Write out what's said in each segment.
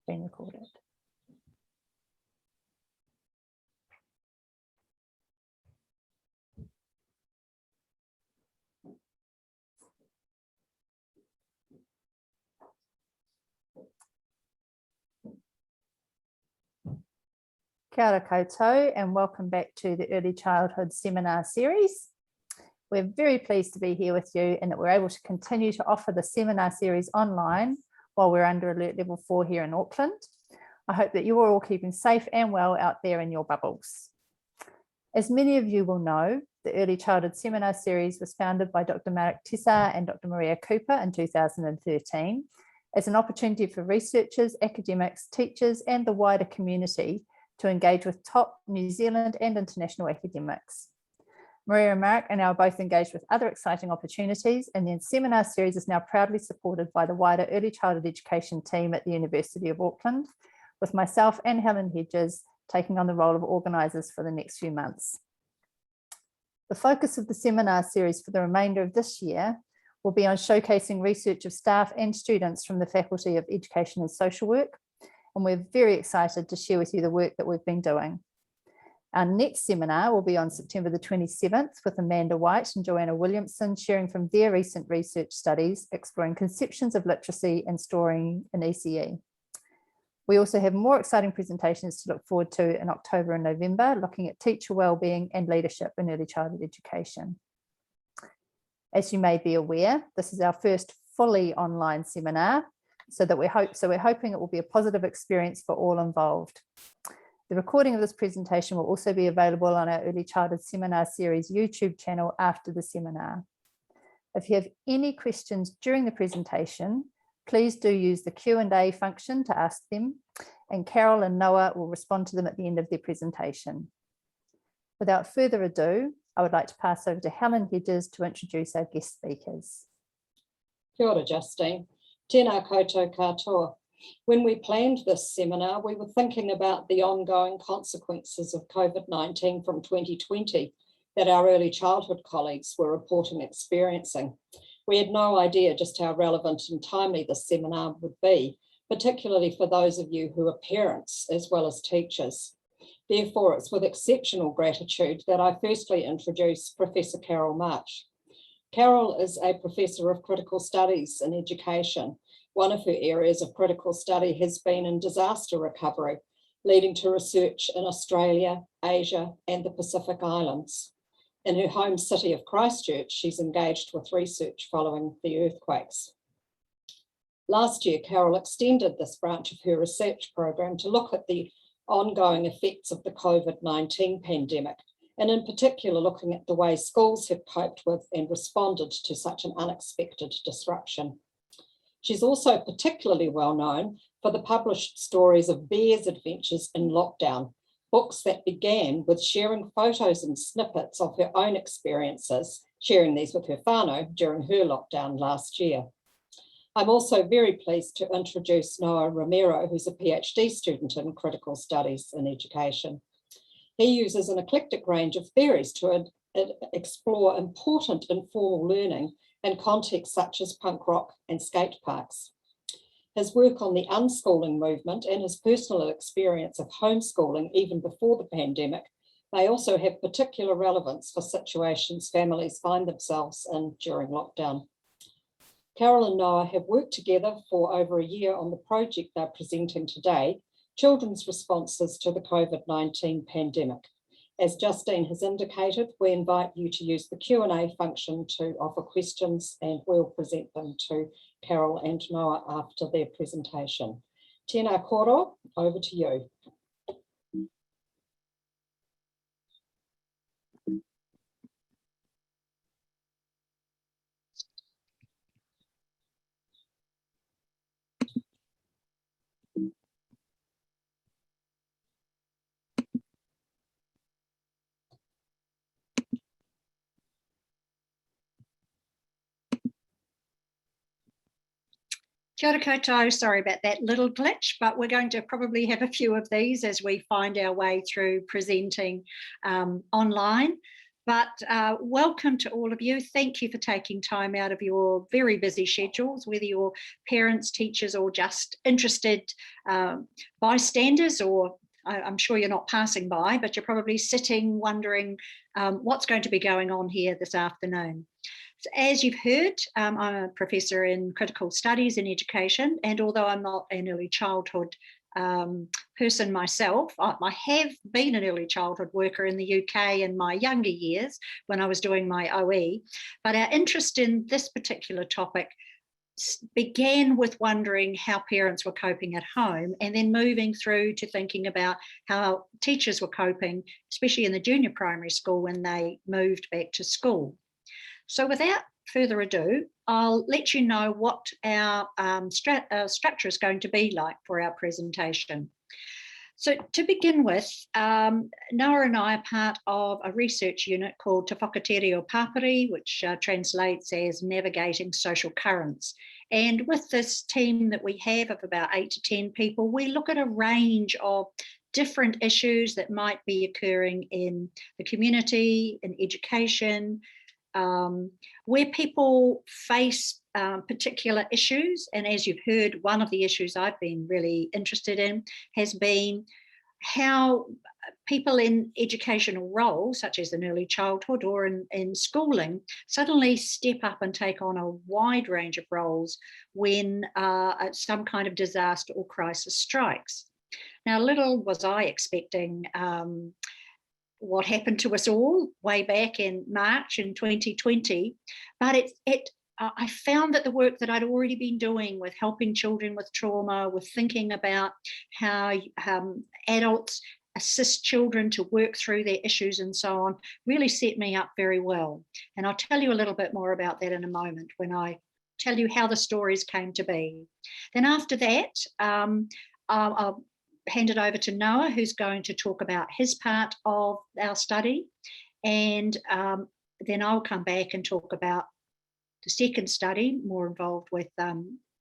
being recorded. Kia ora koutou and welcome back to the Early Childhood Seminar Series. We're very pleased to be here with you and that we're able to continue to offer the seminar series online while we're under Alert Level 4 here in Auckland. I hope that you are all keeping safe and well out there in your bubbles. As many of you will know, the Early Childhood Seminar Series was founded by Dr. Marek Tissa and Dr. Maria Cooper in 2013 as an opportunity for researchers, academics, teachers and the wider community to engage with top New Zealand and international academics. Maria and Marek are now both engaged with other exciting opportunities, and the seminar series is now proudly supported by the wider early childhood education team at the University of Auckland, with myself and Helen Hedges taking on the role of organisers for the next few months. The focus of the seminar series for the remainder of this year will be on showcasing research of staff and students from the Faculty of Education and Social Work, and we're very excited to share with you the work that we've been doing. Our next seminar will be on September the 27th with Amanda White and Joanna Williamson sharing from their recent research studies exploring conceptions of literacy and storing in ECE. We also have more exciting presentations to look forward to in October and November, looking at teacher wellbeing and leadership in early childhood education. As you may be aware, this is our first fully online seminar, so we're hoping it will be a positive experience for all involved. The recording of this presentation will also be available on our Early Childhood Seminar Series YouTube channel after the seminar. If you have any questions during the presentation, please do use the Q&A function to ask them, and Carol and Noah will respond to them at the end of their presentation. Without further ado, I would like to pass over to Helen Hedges to introduce our guest speakers. Kia ora, Justine. Tēnā koutou katoa. When we planned this seminar, we were thinking about the ongoing consequences of COVID-19 from 2020 that our early childhood colleagues were reporting experiencing. We had no idea just how relevant and timely this seminar would be, particularly for those of you who are parents as well as teachers. Therefore, it's with exceptional gratitude that I firstly introduce Professor Carol Mutch. Carol is a Professor of Critical Studies in Education. One of her areas of critical study has been in disaster recovery, leading to research in Australia, Asia, and the Pacific Islands. In her home city of Christchurch, she's engaged with research following the earthquakes. Last year, Carol extended this branch of her research program to look at the ongoing effects of the COVID-19 pandemic, and in particular looking at the way schools have coped with and responded to such an unexpected disruption. She's also particularly well known for the published stories of Bear's adventures in lockdown, books that began with sharing photos and snippets of her own experiences, sharing these with her whānau during her lockdown last year. I'm also very pleased to introduce Noah Romero, who's a PhD student in critical studies in education. He uses an eclectic range of theories to explore important informal learning in contexts such as punk rock and skate parks. His work on the unschooling movement and his personal experience of homeschooling even before the pandemic may also have particular relevance for situations families find themselves in during lockdown. Carol and Noah have worked together for over a year on the project they're presenting today, Children's Responses to the COVID-19 Pandemic. As Justine has indicated, we invite you to use the Q&A function to offer questions, and we'll present them to Carol and Noah after their presentation. Tēnā koro, over to you. Kia ora koutou, sorry about that little glitch, but we're going to probably have a few of these as we find our way through presenting online. But welcome to all of you. Thank you for taking time out of your very busy schedules, whether you're parents, teachers, or just interested bystanders, or I'm sure you're not passing by, but you're probably sitting wondering what's going to be going on here this afternoon. So as you've heard, I'm a professor in critical studies in education, and although I'm not an early childhood person myself, I have been an early childhood worker in the UK in my younger years when I was doing my OE, but our interest in this particular topic began with wondering how parents were coping at home, and then moving through to thinking about how teachers were coping, especially in the junior primary school when they moved back to school. So without further ado, I'll let you know what our structure is going to be like for our presentation. So to begin with, Noah and I are part of a research unit called Te Whakatere o Papari, which translates as Navigating Social Currents. And with this team that we have of about 8 to 10 people, we look at a range of different issues that might be occurring in the community, in education, where people face particular issues. And as you've heard, one of the issues I've been really interested in has been how people in educational roles, such as in early childhood or in schooling, suddenly step up and take on a wide range of roles when some kind of disaster or crisis strikes. Now, little was I expecting what happened to us all way back in March in 2020, but I found that the work that I'd already been doing with helping children with trauma, with thinking about how adults assist children to work through their issues and so on, really set me up very well. And I'll tell you a little bit more about that in a moment when I tell you how the stories came to be. Then after that, I'll hand it over to Noah, who's going to talk about his part of our study. And then I'll come back and talk about the second study, more involved with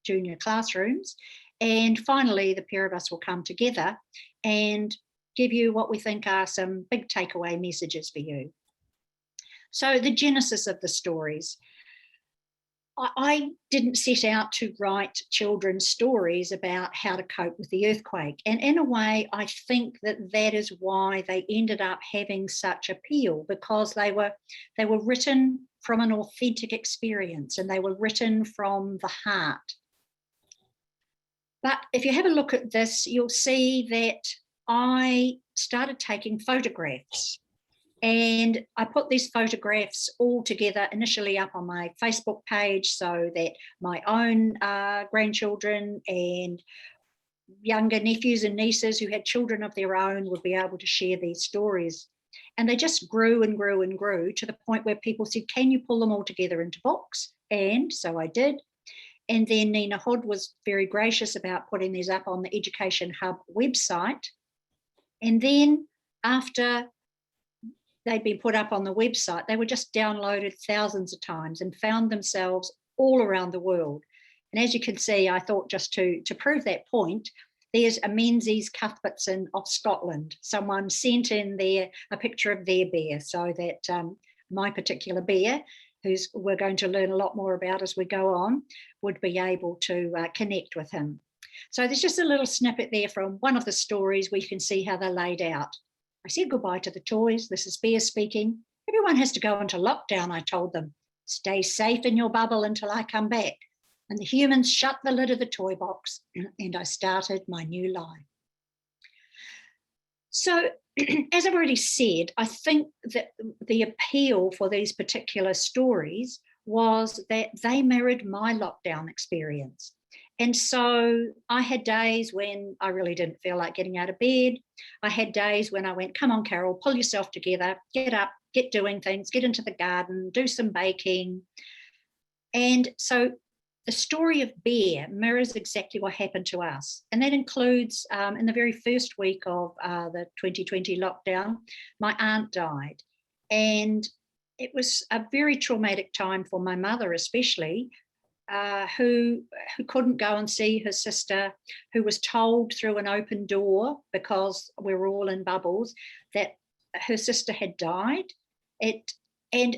junior classrooms. And finally, the pair of us will come together and give you what we think are some big takeaway messages for you. So the genesis of the stories. I didn't set out to write children's stories about how to cope with the earthquake. And in a way, I think that is why they ended up having such appeal, because they were written from an authentic experience and they were written from the heart. But if you have a look at this, you'll see that I started taking photographs. And I put these photographs all together initially up on my Facebook page so that my own grandchildren and younger nephews and nieces who had children of their own would be able to share these stories. And they just grew and grew and grew to the point where people said, can you pull them all together into books? And so I did. And then Nina Hood was very gracious about putting these up on the Education Hub website. And then after they'd been put up on the website, they were just downloaded thousands of times and found themselves all around the world. And as you can see, I thought just to prove that point, there's a Menzies Cuthbertson of Scotland. Someone sent in there a picture of their bear, so that my particular bear, who's we're going to learn a lot more about as we go on, would be able to connect with him. So there's just a little snippet there from one of the stories where you can see how they're laid out. I said goodbye to the toys. This is Bear speaking. Everyone has to go into lockdown, I told them. Stay safe in your bubble until I come back. And the humans shut the lid of the toy box and I started my new life. So, as I've already said, I think that the appeal for these particular stories was that they mirrored my lockdown experience. And so I had days when I really didn't feel like getting out of bed. I had days when I went, come on, Carol, pull yourself together, get up, get doing things, get into the garden, do some baking. And so the story of Bear mirrors exactly what happened to us. And that includes in the very first week of the 2020 lockdown, my aunt died. And it was a very traumatic time for my mother, especially, who couldn't go and see her sister, who was told through an open door, because we were all in bubbles, that her sister had died. And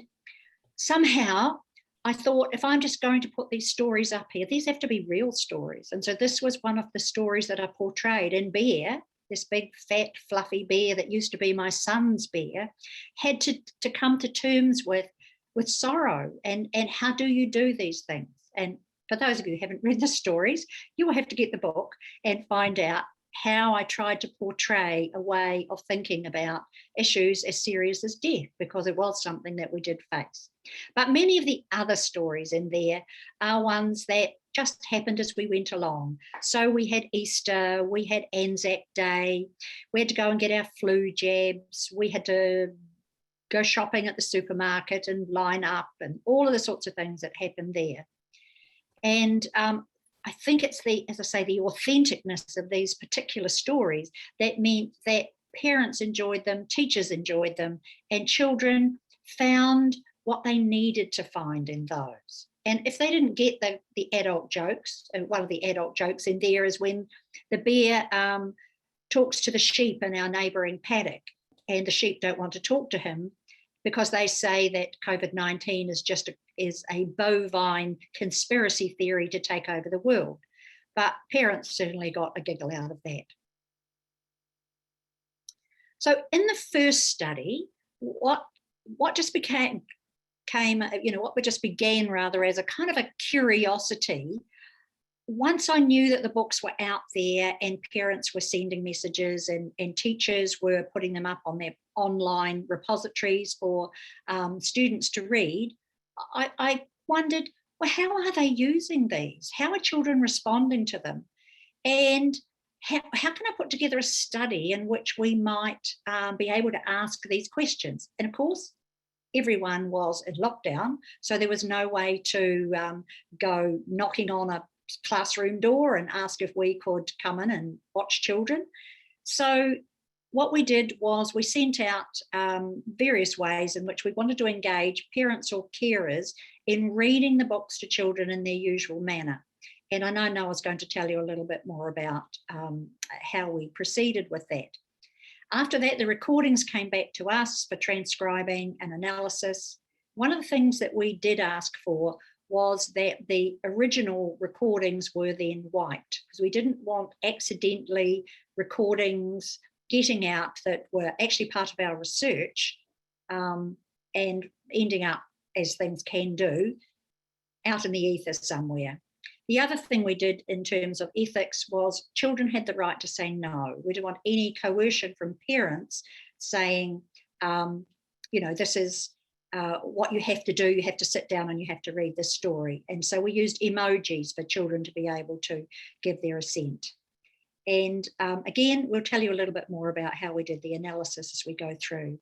somehow I thought, if I'm just going to put these stories up here, these have to be real stories. And so this was one of the stories that I portrayed. And Bear, this big, fat, fluffy bear that used to be my son's bear, had to come to terms with sorrow and how do you do these things. And for those of you who haven't read the stories, you will have to get the book and find out how I tried to portray a way of thinking about issues as serious as death, because it was something that we did face. But many of the other stories in there are ones that just happened as we went along. So we had Easter, we had Anzac Day, we had to go and get our flu jabs, we had to go shopping at the supermarket and line up, and all of the sorts of things that happened there. And I think it's as I say, the authenticness of these particular stories that meant that parents enjoyed them, teachers enjoyed them, and children found what they needed to find in those. And if they didn't get the adult jokes, one of the adult jokes in there is when the bear talks to the sheep in our neighbouring paddock, and the sheep don't want to talk to him because they say that COVID-19 is a bovine conspiracy theory to take over the world. But parents certainly got a giggle out of that. So in the first study, what just began rather as a kind of a curiosity. Once I knew that the books were out there and parents were sending messages and teachers were putting them up on their online repositories for students to read, I wondered, well, how are they using these? How are children responding to them? And how can I put together a study in which we might be able to ask these questions? And of course, everyone was in lockdown, so there was no way to go knocking on a classroom door and ask if we could come in and watch children. So what we did was we sent out various ways in which we wanted to engage parents or carers in reading the books to children in their usual manner. And I know Noah's going to tell you a little bit more about how we proceeded with that. After that, the recordings came back to us for transcribing and analysis. One of the things that we did ask for was that the original recordings were then wiped, because we didn't want accidentally recordings getting out that were actually part of our research and ending up, as things can do, out in the ether somewhere. The other thing we did in terms of ethics was children had the right to say no. We didn't want any coercion from parents saying, this is what you have to do. You have to sit down and you have to read this story. And so we used emojis for children to be able to give their assent. And again, we'll tell you a little bit more about how we did the analysis as we go through.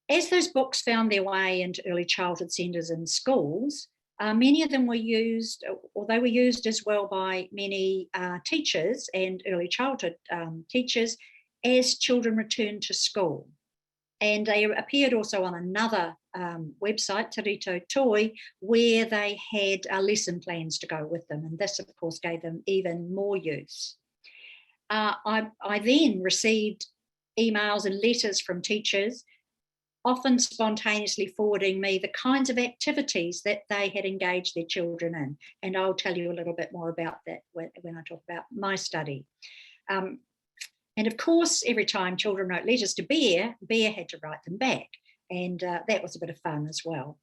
As those books found their way into early childhood centres and schools, many of them were used, or they were used as well by many teachers and early childhood teachers as children returned to school. And they appeared also on another website, Te Rito Toi, where they had lesson plans to go with them. And this, of course, gave them even more use. I then received emails and letters from teachers, often spontaneously forwarding me the kinds of activities that they had engaged their children in. And I'll tell you a little bit more about that when I talk about my study. And of course, every time children wrote letters to Bear, Bear had to write them back. And that was a bit of fun as well.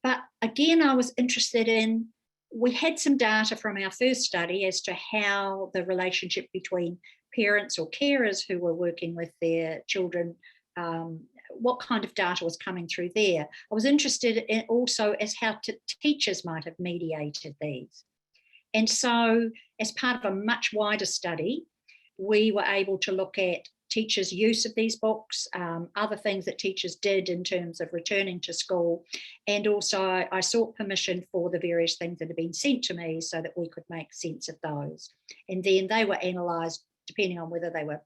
But again, I was interested in, we had some data from our first study as to how the relationship between parents or carers who were working with their children, what kind of data was coming through there. I was interested in also as how teachers might have mediated these. And so as part of a much wider study, we were able to look at teachers' use of these books, other things that teachers did in terms of returning to school. And also I sought permission for the various things that had been sent to me so that we could make sense of those. And then they were analysed depending on whether they were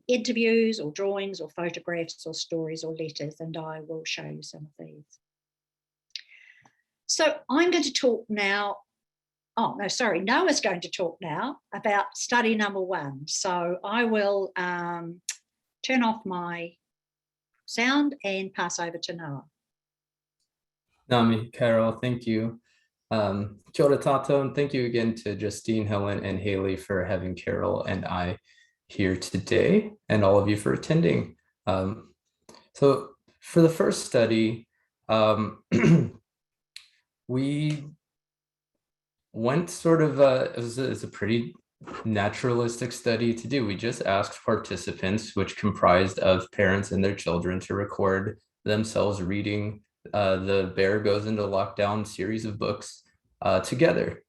interviews or drawings or photographs or stories or letters, and I will show you some of these. So I'm going to talk now, Noah's going to talk now about study number 1. So I will turn off my sound and pass over to Noah. Nami, Carol, thank you. Kia ora tātou, and thank you again to Justine, Helen, and Haley for having Carol and I here today, and all of you for attending. So for the first study, we went sort of, it was a pretty naturalistic study to do. We just asked participants, which comprised of parents and their children, to record themselves reading the Bear Goes into Lockdown series of books together.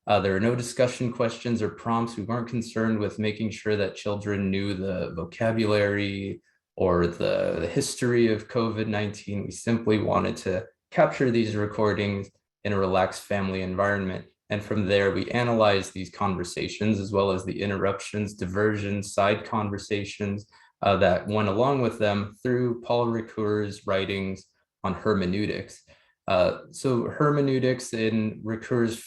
There were no discussion questions or prompts. We weren't concerned with making sure that children knew the vocabulary or the history of COVID-19. We simply wanted to capture these recordings in a relaxed family environment. And from there, we analyzed these conversations as well as the interruptions, diversions, side conversations that went along with them through Paul Ricoeur's writings on hermeneutics. So hermeneutics in Ricoeur's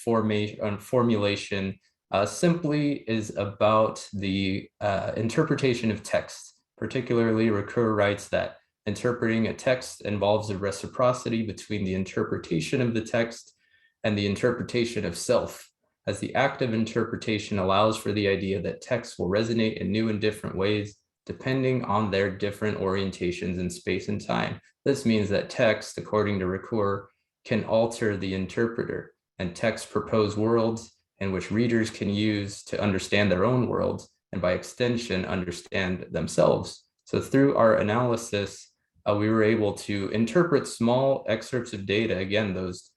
formulation simply is about the interpretation of text. Particularly, Ricoeur writes that interpreting a text involves a reciprocity between the interpretation of the text and the interpretation of self, as the act of interpretation allows for the idea that texts will resonate in new and different ways, depending on their different orientations in space and time. This means that text, according to Ricoeur, can alter the interpreter, and texts propose worlds in which readers can use to understand their own worlds, and by extension, understand themselves. So through our analysis, we were able to interpret small excerpts of data, again, those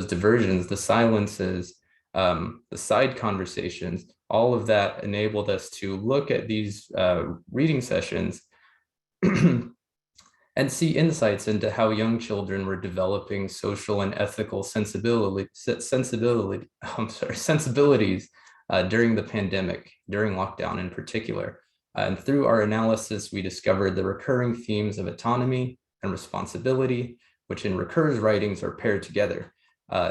diversions, the silences, the side conversations, all of that enabled us to look at these reading sessions and see insights into how young children were developing social and ethical sensibilities during the pandemic, during lockdown in particular. And through our analysis, we discovered the recurring themes of autonomy and responsibility, which in Ricoeur's writings are paired together.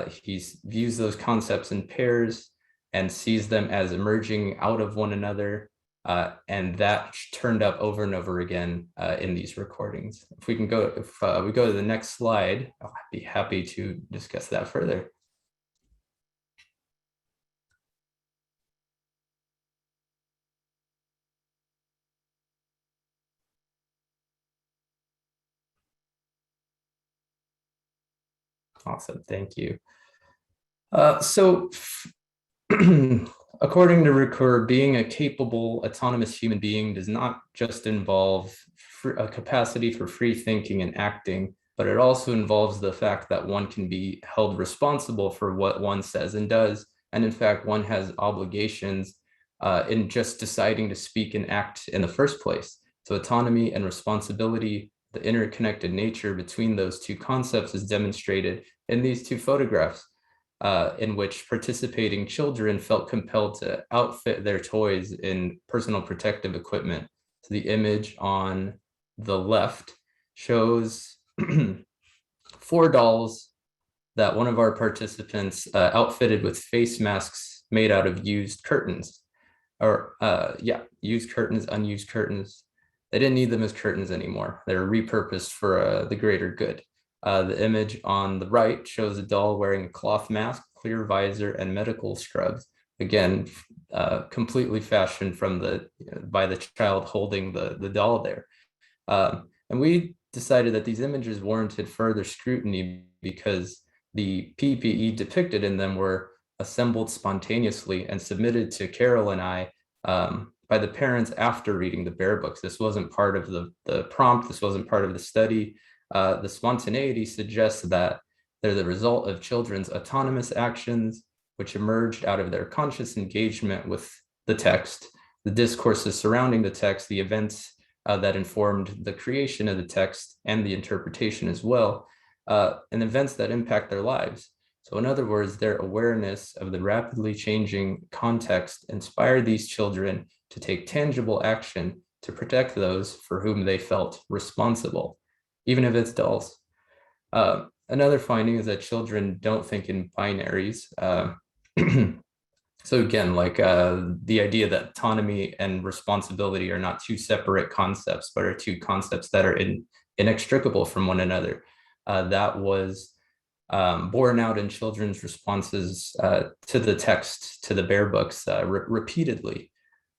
He views those concepts in pairs and sees them as emerging out of one another. And that turned up over and over again in these recordings. If we go to the next slide, I'll be happy to discuss that further. Awesome, thank you. So according to Ricoeur, being a capable, autonomous human being does not just involve a capacity for free thinking and acting, but it also involves the fact that one can be held responsible for what one says and does. And in fact, one has obligations in just deciding to speak and act in the first place. So autonomy and responsibility, the interconnected nature between those two concepts, is demonstrated in these two photographs. In which participating children felt compelled to outfit their toys in personal protective equipment. So the image on the left shows 4 dolls that one of our participants outfitted with face masks made out of used curtains. Used curtains, unused curtains. They didn't need them as curtains anymore. They were repurposed for the greater good. The image on the right shows a doll wearing a cloth mask, clear visor, and medical scrubs. Again, completely fashioned by the child holding the doll there. And we decided that these images warranted further scrutiny because the PPE depicted in them were assembled spontaneously and submitted to Carol and I by the parents after reading the Bear books. This wasn't part of the prompt. This wasn't part of the study. The spontaneity suggests that they're the result of children's autonomous actions, which emerged out of their conscious engagement with the text, the discourses surrounding the text, the events that informed the creation of the text and the interpretation as well, and events that impact their lives. So in other words, their awareness of the rapidly changing context inspired these children to take tangible action to protect those for whom they felt responsible, even if it's dolls. Another finding is that children don't think in binaries. So again, like the idea that autonomy and responsibility are not two separate concepts, but are two concepts that are inextricable from one another. That was borne out in children's responses to the text, to the bear books repeatedly.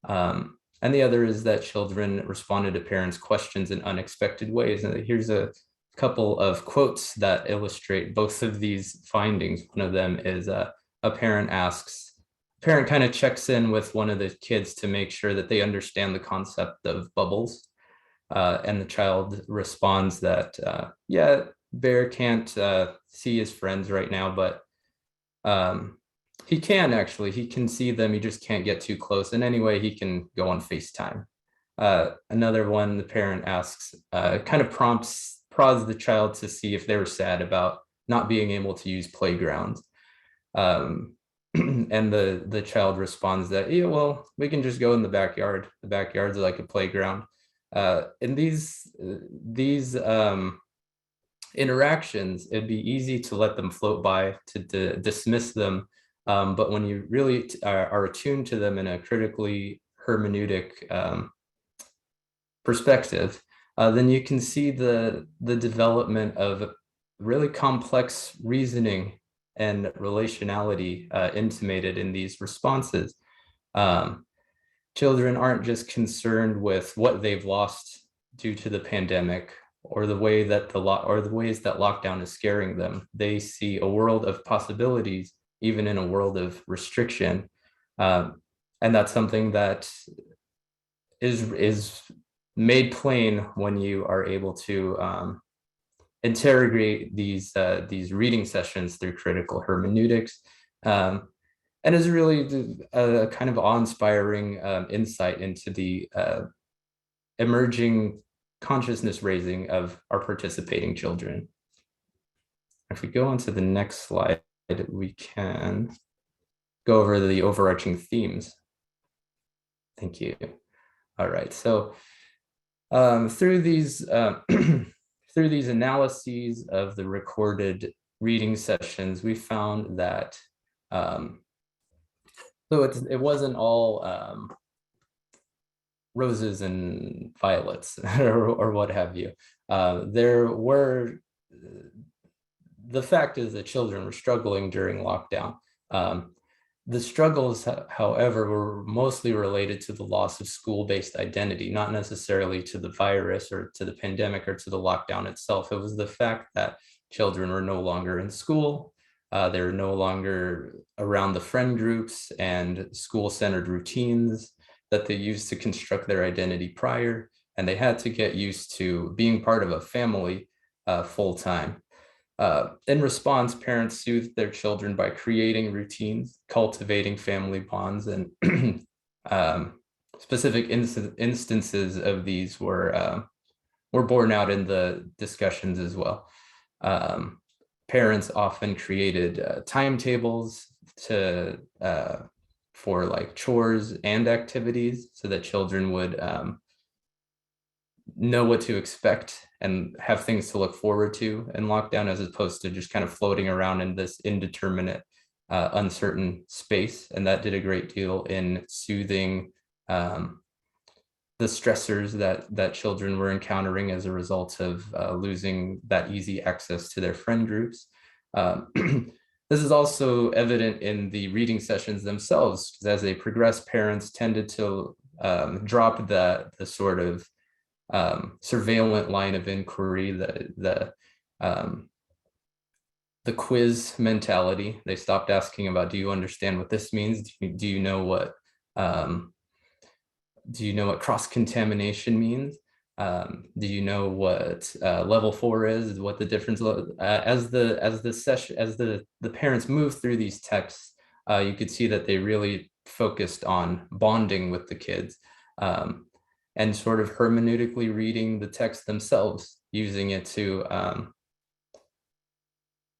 And the other is that children responded to parents' questions in unexpected ways. And here's a couple of quotes that illustrate both of these findings. One of them is a parent kind of checks in with one of the kids to make sure that they understand the concept of bubbles. And the child responds that, yeah, Bear can't see his friends right now, but he can see them. He just can't get too close. And anyway, he can go on FaceTime. Another one, the parent asks, kind of prods the child to see if they were sad about not being able to use playgrounds. And the child responds that, yeah, well, we can just go in the backyard. The backyard's like a playground. In these interactions, it'd be easy to let them float by, to dismiss them. But when you really are attuned to them in a critically hermeneutic perspective, then you can see the development of really complex reasoning and relationality intimated in these responses. Children aren't just concerned with what they've lost due to the pandemic or the ways that lockdown is scaring them. They see a world of possibilities, even in a world of restriction. And that's something that is made plain when you are able to interrogate these reading sessions through critical hermeneutics. And is really a kind of awe-inspiring insight into the emerging consciousness raising of our participating children. If we go on to the next slide, we can go over the overarching themes. Thank you. All right, so through these analyses of the recorded reading sessions, we found that so it wasn't all roses and violets or what have you. The fact is that children were struggling during lockdown. The struggles, however, were mostly related to the loss of school-based identity, not necessarily to the virus or to the pandemic or to the lockdown itself. It was the fact that children were no longer in school. They were no longer around the friend groups and school-centered routines that they used to construct their identity prior, and they had to get used to being part of a family full-time. In response, parents soothed their children by creating routines, cultivating family bonds, and specific instances of these were borne out in the discussions as well. Parents often created timetables for like chores and activities so that children would know what to expect and have things to look forward to in lockdown, as opposed to just kind of floating around in this indeterminate, uncertain space. And that did a great deal in soothing the stressors that children were encountering as a result of losing that easy access to their friend groups. This is also evident in the reading sessions themselves, because as they progressed, parents tended to drop the sort of surveillant line of inquiry, the quiz mentality. They stopped asking about, do you understand what this means? Do you know what cross-contamination means? Do you know what level 4 is? What the difference as the parents move through these texts, you could see that they really focused on bonding with the kids and sort of hermeneutically reading the text themselves, using it to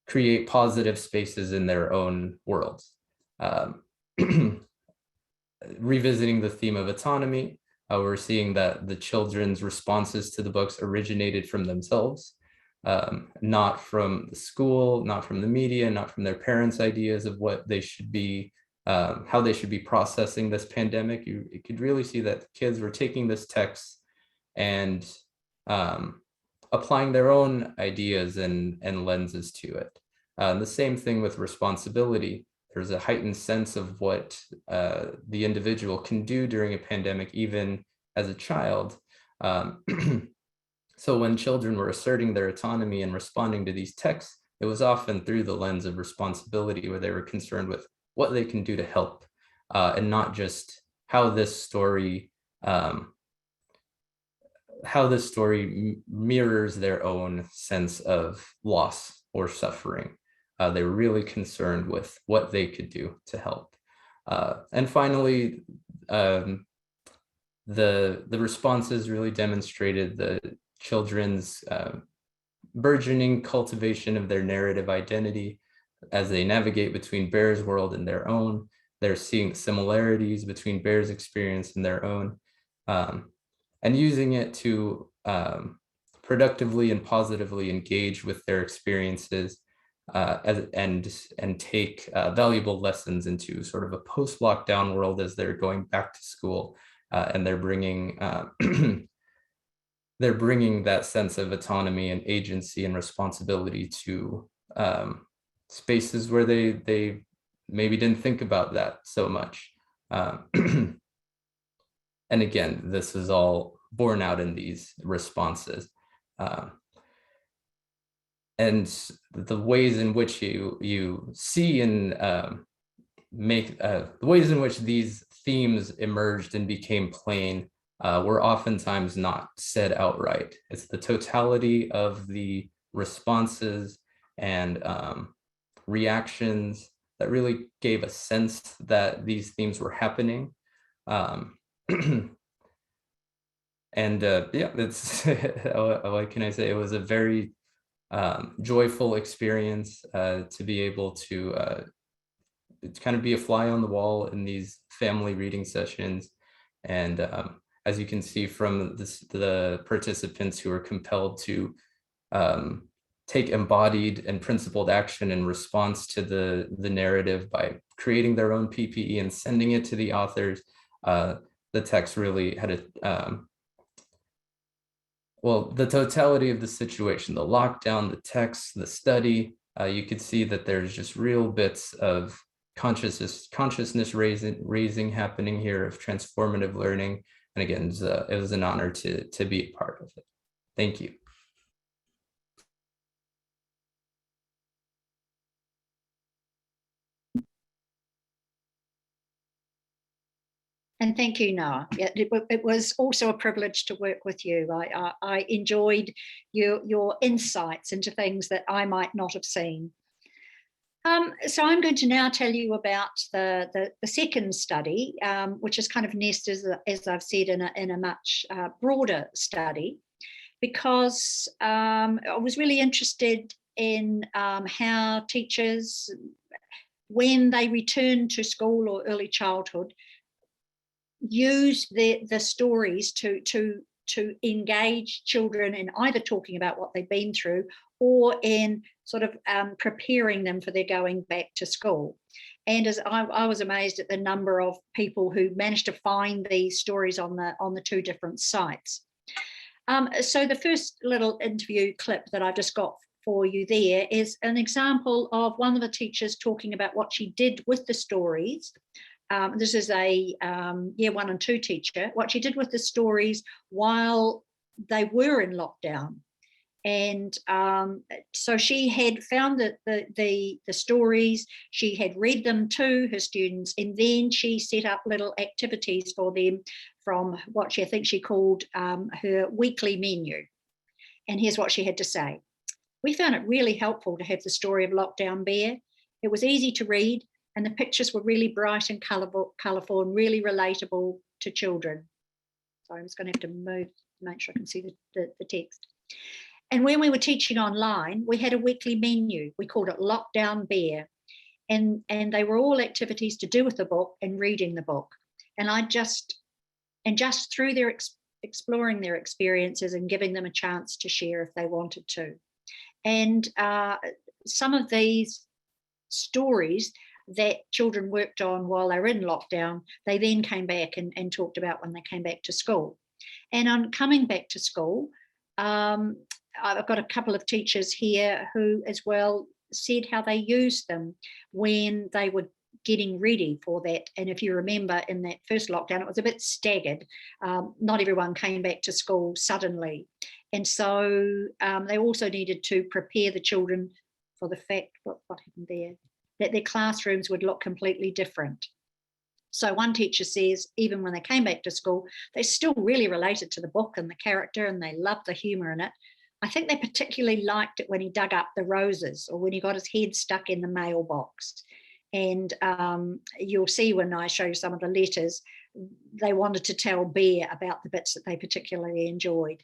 create positive spaces in their own worlds. Revisiting the theme of autonomy, we're seeing that the children's responses to the books originated from themselves, not from the school, not from the media, not from their parents' ideas of what they should be, how they should be processing this pandemic. You could really see that kids were taking this text and applying their own ideas and lenses to it. The same thing with responsibility. There's a heightened sense of what the individual can do during a pandemic, even as a child. So when children were asserting their autonomy and responding to these texts, it was often through the lens of responsibility, where they were concerned with what they can do to help, and not just how this story mirrors their own sense of loss or suffering. They were really concerned with what they could do to help. And finally, the responses really demonstrated the children's burgeoning cultivation of their narrative identity as they navigate between Bear's world and their own. They're seeing similarities between Bear's experience and their own, and using it to productively and positively engage with their experiences, and take valuable lessons into sort of a post-lockdown world as they're going back to school, and they're bringing that sense of autonomy and agency and responsibility to spaces where they maybe didn't think about that so much. And again, this is all borne out in these responses. And the ways in which you see and the ways in which these themes emerged and became plain were oftentimes not said outright. It's the totality of the responses and reactions that really gave a sense that these themes were happening. And yeah, it's what can I say? It was a very joyful experience to be able to kind of be a fly on the wall in these family reading sessions. And as you can see from the participants who were compelled to take embodied and principled action in response to the narrative by creating their own PPE and sending it to the authors, the text really had well, the totality of the situation, the lockdown, the text, the study, you could see that there's just real bits of consciousness raising happening here, of transformative learning. And again, it was an honor to be a part of it. Thank you. And thank you, Noah. It was also a privilege to work with you. I enjoyed your insights into things that I might not have seen. So I'm going to now tell you about the second study, which is kind of nested, as I've said, in a much broader study, because I was really interested in how teachers, when they return to school or early childhood, use the stories to engage children in either talking about what they've been through or in sort of preparing them for their going back to school. And as I was amazed at the number of people who managed to find these stories on the two different sites. So the first little interview clip that I just got for you there is an example of one of the teachers talking about what she did with the stories. This is a year 1 and 2 teacher, what she did with the stories while they were in lockdown. And so she had found the stories, she had read them to her students, and then she set up little activities for them from what I think she called her weekly menu. And here's what she had to say. We found it really helpful to have the story of Lockdown Bear. It was easy to read, and the pictures were really bright and colourful and really relatable to children. So I'm just going to have to move to make sure I can see the text. And when we were teaching online, we had a weekly menu. We called it Lockdown Bear. And they were all activities to do with the book and reading the book. And just through their exploring their experiences and giving them a chance to share if they wanted to. And some of these stories that children worked on while they were in lockdown, they then came back and talked about when they came back to school. And on coming back to school, I've got a couple of teachers here who as well said how they used them when they were getting ready for that. And if you remember, in that first lockdown, it was a bit staggered. Not everyone came back to school suddenly. And so they also needed to prepare the children for the fact, what happened there, that their classrooms would look completely different. So one teacher says, even when they came back to school, they still really related to the book and the character, and they loved the humour in it. I think they particularly liked it when he dug up the roses, or when he got his head stuck in the mailbox. And you'll see when I show you some of the letters, they wanted to tell Bear about the bits that they particularly enjoyed.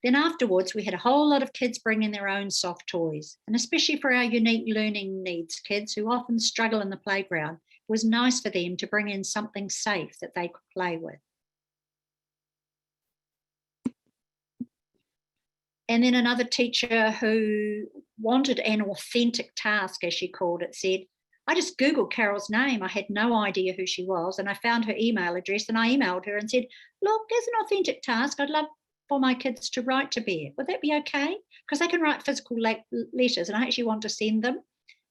Then afterwards, we had a whole lot of kids bringing their own soft toys, and especially for our unique learning needs kids who often struggle in the playground, it was nice for them to bring in something safe that they could play with. And then another teacher who wanted an authentic task, as she called it, said, I just Googled Carol's name. I had no idea who she was, and I found her email address, and I emailed her and said, look, as an authentic task, I'd love for my kids to write to Bear. Would that be okay? Because they can write physical letters, and I actually want to send them.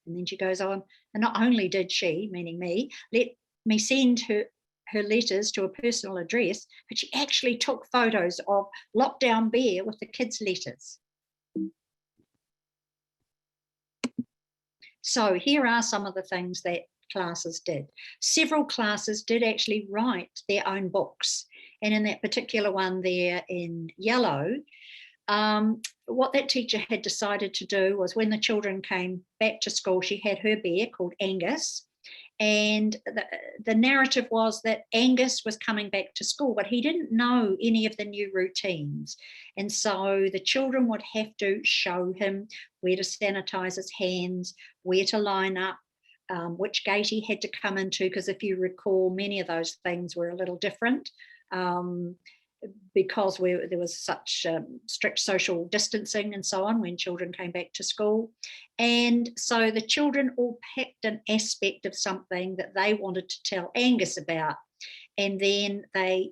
And then she goes on, and not only did she, meaning me, let me send her letters to a personal address, but she actually took photos of lockdown Bear with the kids' letters. So here are some of the things that classes did. Several classes did actually write their own books. And in that particular one there in yellow, what that teacher had decided to do was, when the children came back to school, she had her bear called Angus. And the narrative was that Angus was coming back to school, but he didn't know any of the new routines. And so the children would have to show him where to sanitize his hands, where to line up, which gate he had to come into, because if you recall, many of those things were a little different. Because there was such strict social distancing and so on when children came back to school. And so the children all picked an aspect of something that they wanted to tell Angus about, and then they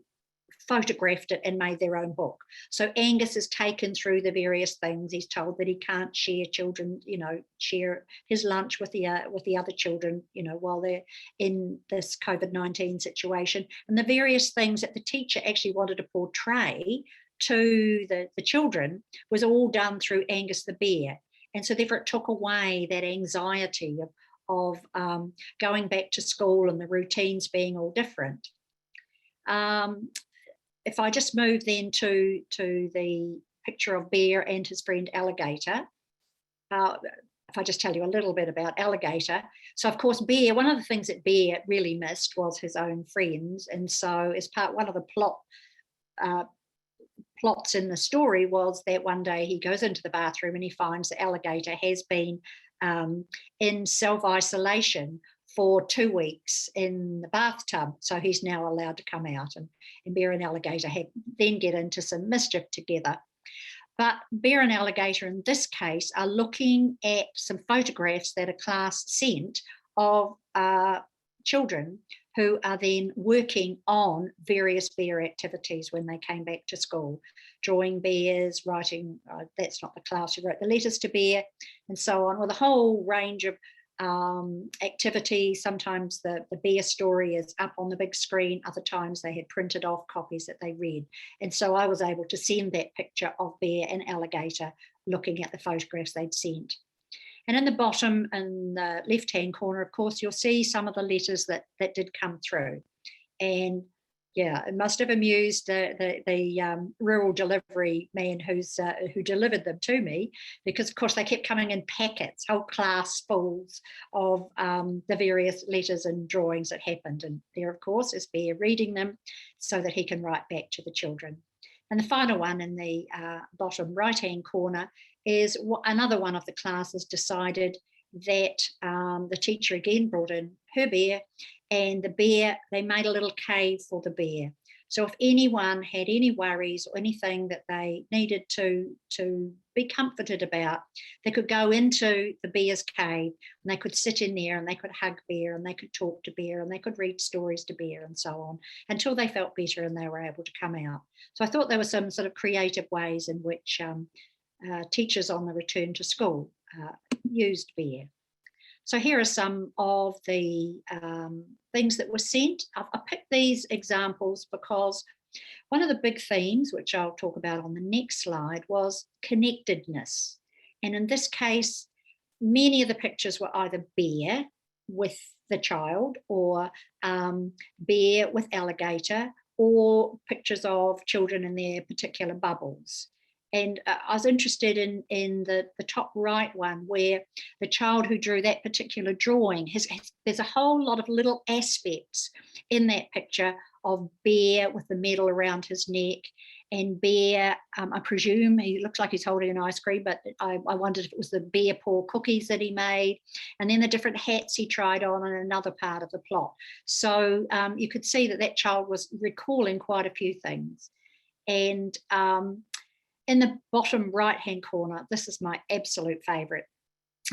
photographed it and made their own book. So Angus is taken through the various things. He's told that he can't share share his lunch with the other children, while they're in this COVID-19 situation. And the various things that the teacher actually wanted to portray to the children was all done through Angus the bear. And so therefore it took away that anxiety of going back to school and the routines being all different. If I just move then to the picture of Bear and his friend Alligator, if I just tell you a little bit about Alligator. So of course Bear, one of the things that Bear really missed was his own friends. And so as one of the plots in the story was that one day he goes into the bathroom and he finds that Alligator has been in self-isolation for 2 weeks in the bathtub. So he's now allowed to come out, and Bear and Alligator then get into some mischief together. But Bear and Alligator in this case are looking at some photographs that a class sent of children who are then working on various bear activities when they came back to school. Drawing bears, writing, that's not the class who wrote the letters to Bear, and so on, with a whole range of activities. Sometimes the bear story is up on the big screen, other times they had printed off copies that they read. And so I was able to send that picture of Bear and Alligator looking at the photographs they'd sent. And in the bottom in the left-hand corner, of course, you'll see some of the letters that did come through. And yeah, it must have amused the rural delivery man who delivered them to me, because of course they kept coming in packets, whole classfuls of the various letters and drawings that happened. And there, of course, is Bear reading them so that he can write back to the children. And the final one in the bottom right-hand corner is another one of the classes decided that the teacher again brought in her bear, and the bear, they made a little cave for the bear. So if anyone had any worries or anything that they needed to be comforted about. They could go into the bear's cave and they could sit in there and they could hug bear and they could talk to bear and they could read stories to bear and so on until they felt better and they were able to come out. So I thought there were some sort of creative ways in which teachers on the return to school used bear. So here are some of the things that were sent. I picked these examples because one of the big themes, which I'll talk about on the next slide, was connectedness. And in this case, many of the pictures were either bear with the child or bear with alligator, or pictures of children in their particular bubbles. And I was interested in the top right one, where the child who drew that particular drawing, there's a whole lot of little aspects in that picture of bear with the medal around his neck, and bear, I presume he looks like he's holding an ice cream, but I wondered if it was the bear paw cookies that he made, and then the different hats he tried on in another part of the plot. So you could see that child was recalling quite a few things. And in the bottom right-hand corner, this is my absolute favourite.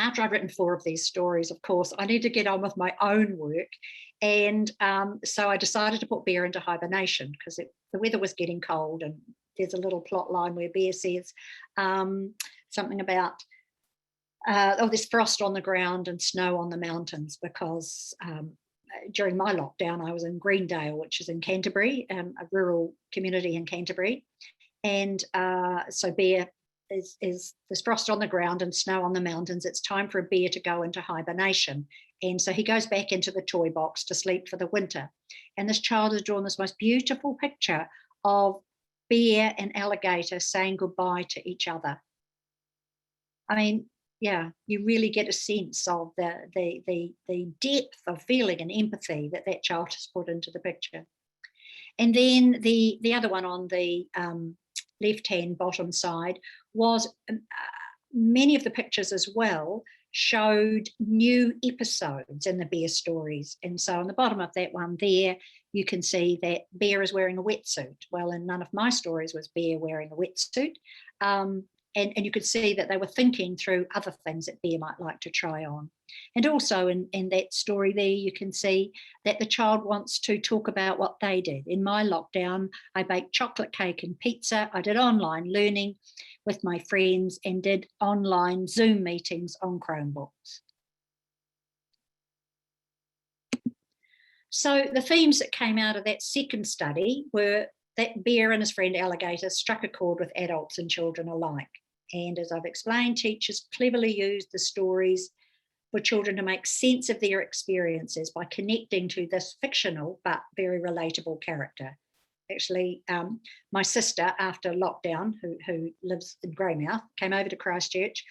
After I'd written 4 of these stories, of course, I need to get on with my own work. And so I decided to put Bear into hibernation because the weather was getting cold, and there's a little plot line where Bear says something about, there's frost on the ground and snow on the mountains, because during my lockdown, I was in Greendale, which is in Canterbury, a rural community in Canterbury. And so Bear is there's frost on the ground and snow on the mountains. It's time for a bear to go into hibernation. And so he goes back into the toy box to sleep for the winter. And this child has drawn this most beautiful picture of bear and alligator saying goodbye to each other. I mean, yeah, you really get a sense of the depth of feeling and empathy that child has put into the picture. And then the other one on the left-hand bottom side was many of the pictures as well showed new episodes in the bear stories. And so on the bottom of that one there, you can see that Bear is wearing a wetsuit. Well, in none of my stories was Bear wearing a wetsuit. And you could see that they were thinking through other things that Bear might like to try on. And also in that story there, you can see that the child wants to talk about what they did. In my lockdown, I baked chocolate cake and pizza. I did online learning with my friends and did online Zoom meetings on Chromebooks. So the themes that came out of that second study were that Bear and his friend Alligator struck a chord with adults and children alike. And as I've explained, teachers cleverly used the stories for children to make sense of their experiences by connecting to this fictional but very relatable character. Actually, my sister, after lockdown, who lives in Greymouth, came over to Christchurch,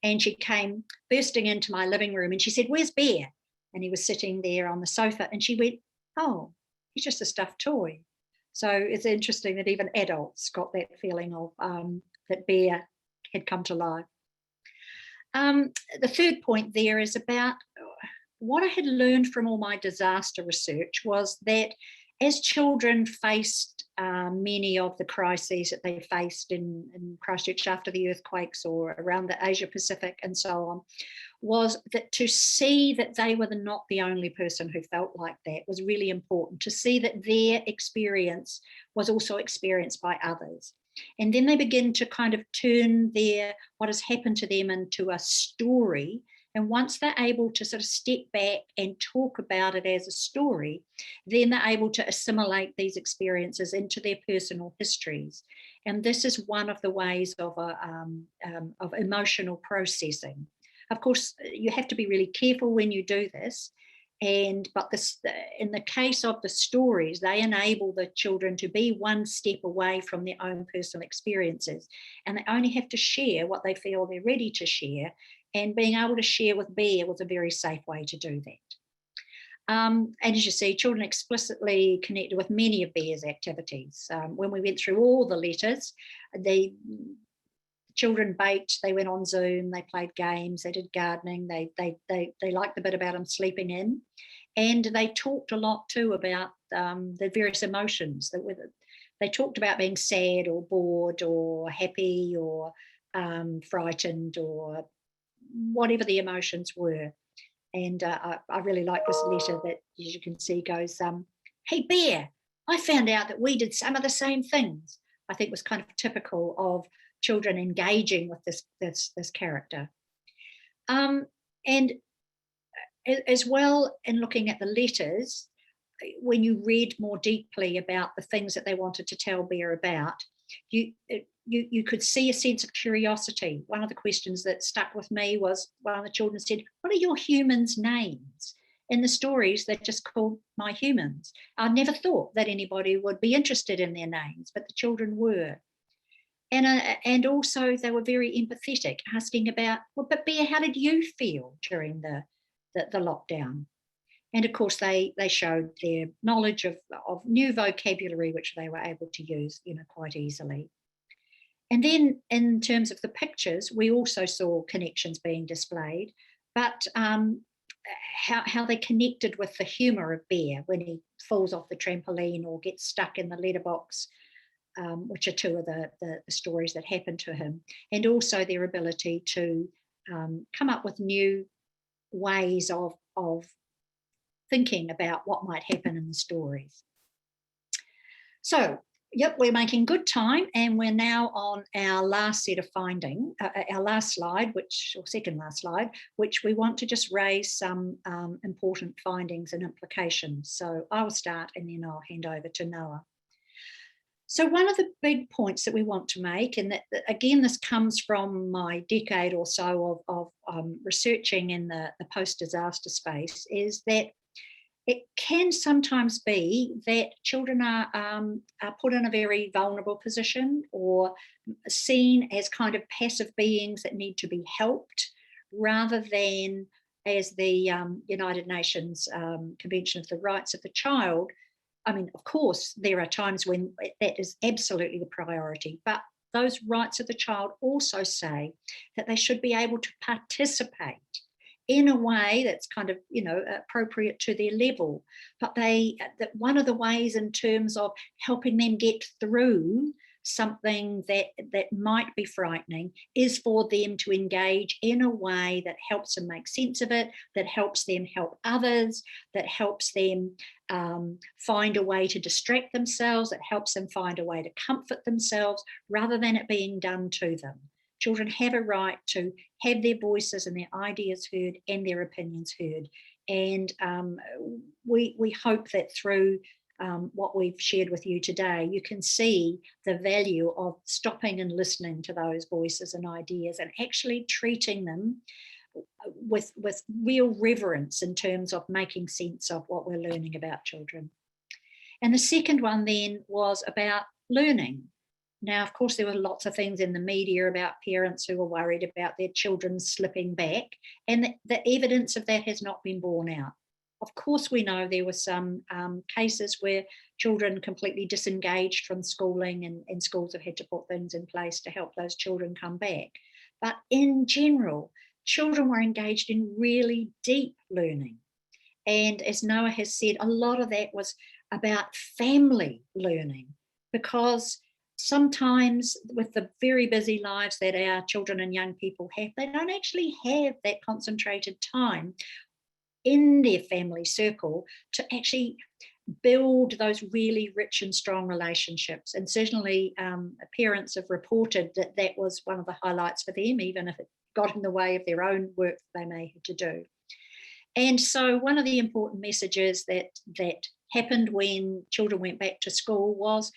and she came bursting into my living room and she said, "Where's Bear?" And he was sitting there on the sofa, and she went, "Oh, he's just a stuffed toy." So it's interesting that even adults got that feeling of that Bear had come to life. The third point there is about what I had learned from all my disaster research was that as children faced many of the crises that they faced in Christchurch after the earthquakes or around the Asia Pacific and so on, was that to see that they were not the only person who felt like that was really important, to see that their experience was also experienced by others. And then they begin to kind of turn what has happened to them into a story. And once they're able to sort of step back and talk about it as a story, then they're able to assimilate these experiences into their personal histories. And this is one of the ways of emotional processing. Of course, you have to be really careful when you do this. But in the case of the stories, they enable the children to be one step away from their own personal experiences. And they only have to share what they feel they're ready to share. And being able to share with Bear was a very safe way to do that. And as you see, children explicitly connected with many of Bear's activities. When we went through all the letters, the children baked, they went on Zoom, they played games, they did gardening, they liked the bit about him sleeping in. And they talked a lot too about the various emotions. They talked about being sad or bored or happy or frightened, or whatever the emotions were. And I really like this letter that, as you can see, goes, "Hey Bear, I found out that we did some of the same things." I think was kind of typical of children engaging with this character. And as well, in looking at the letters, when you read more deeply about the things that they wanted to tell Bear about, you could see a sense of curiosity. One of the questions that stuck with me was, one of the children said, "What are your humans' names?" In the stories, they're just called my humans. I never thought that anybody would be interested in their names, but the children were. And also they were very empathetic, asking about, "Well, but Bear, how did you feel during the lockdown?" And of course, they showed their knowledge of new vocabulary, which they were able to use, quite easily. And then in terms of the pictures, we also saw connections being displayed, but how they connected with the humour of Bear when he falls off the trampoline or gets stuck in the letterbox, which are two of the stories that happened to him, and also their ability to come up with new ways of thinking about what might happen in the stories. So, yep, we're making good time, and we're now on our last set of findings, our last slide, or second last slide, which we want to just raise some important findings and implications. So I will start, and then I'll hand over to Noah. So one of the big points that we want to make, and that again, this comes from my decade or so of researching in the post-disaster space, is that it can sometimes be that children are put in a very vulnerable position, or seen as kind of passive beings that need to be helped, rather than, as the United Nations Convention of the Rights of the Child. I mean, of course, there are times when that is absolutely the priority, but those rights of the child also say that they should be able to participate in a way that's kind of, appropriate to their level. But that one of the ways, in terms of helping them get through something that might be frightening, is for them to engage in a way that helps them make sense of it, that helps them help others, that helps them find a way to distract themselves, that helps them find a way to comfort themselves, rather than it being done to them. Children have a right to have their voices and their ideas heard and their opinions heard. And we hope that through what we've shared with you today, you can see the value of stopping and listening to those voices and ideas, and actually treating them with real reverence in terms of making sense of what we're learning about children. And the second one then was about learning. Now, of course, there were lots of things in the media about parents who were worried about their children slipping back, and the evidence of that has not been borne out. Of course, we know there were some cases where children completely disengaged from schooling, and schools have had to put things in place to help those children come back. But in general, children were engaged in really deep learning. And as Noah has said, a lot of that was about family learning, because sometimes with the very busy lives that our children and young people have, they don't actually have that concentrated time in their family circle to actually build those really rich and strong relationships. And certainly parents have reported that that was one of the highlights for them, even if it got in the way of their own work they may have to do. And so one of the important messages that happened when children went back to school was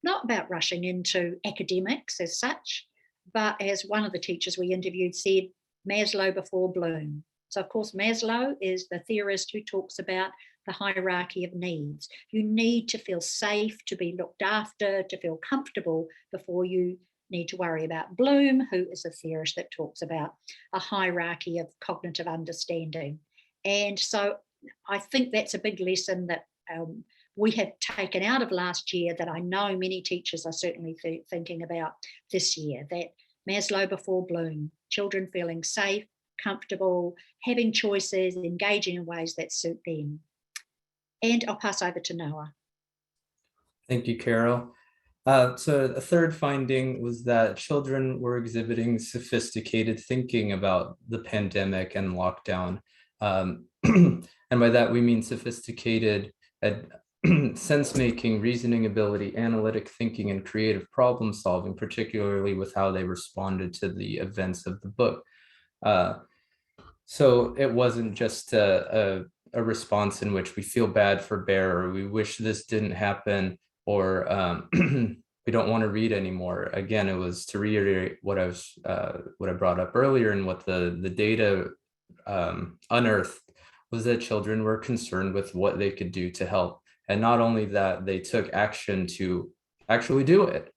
not about rushing into academics as such, but as one of the teachers we interviewed said, Maslow before Bloom. So of course, Maslow is the theorist who talks about the hierarchy of needs. You need to feel safe, to be looked after, to feel comfortable before you need to worry about Bloom, who is a theorist that talks about a hierarchy of cognitive understanding. And so I think that's a big lesson that we have taken out of last year, that I know many teachers are certainly thinking about this year, that Maslow before Bloom, children feeling safe, comfortable, having choices, engaging in ways that suit them. And I'll pass over to Noah. Thank you, Carol. So the third finding was that children were exhibiting sophisticated thinking about the pandemic and lockdown. And by that, we mean sophisticated sense-making, reasoning ability, analytic thinking, and creative problem solving, particularly with how they responded to the events of the book. So it wasn't just a response in which we feel bad for Bear, or we wish this didn't happen, or we don't want to read anymore. Again, it was to reiterate what I brought up earlier, and what the data unearthed was that children were concerned with what they could do to help. And not only that, they took action to actually do it.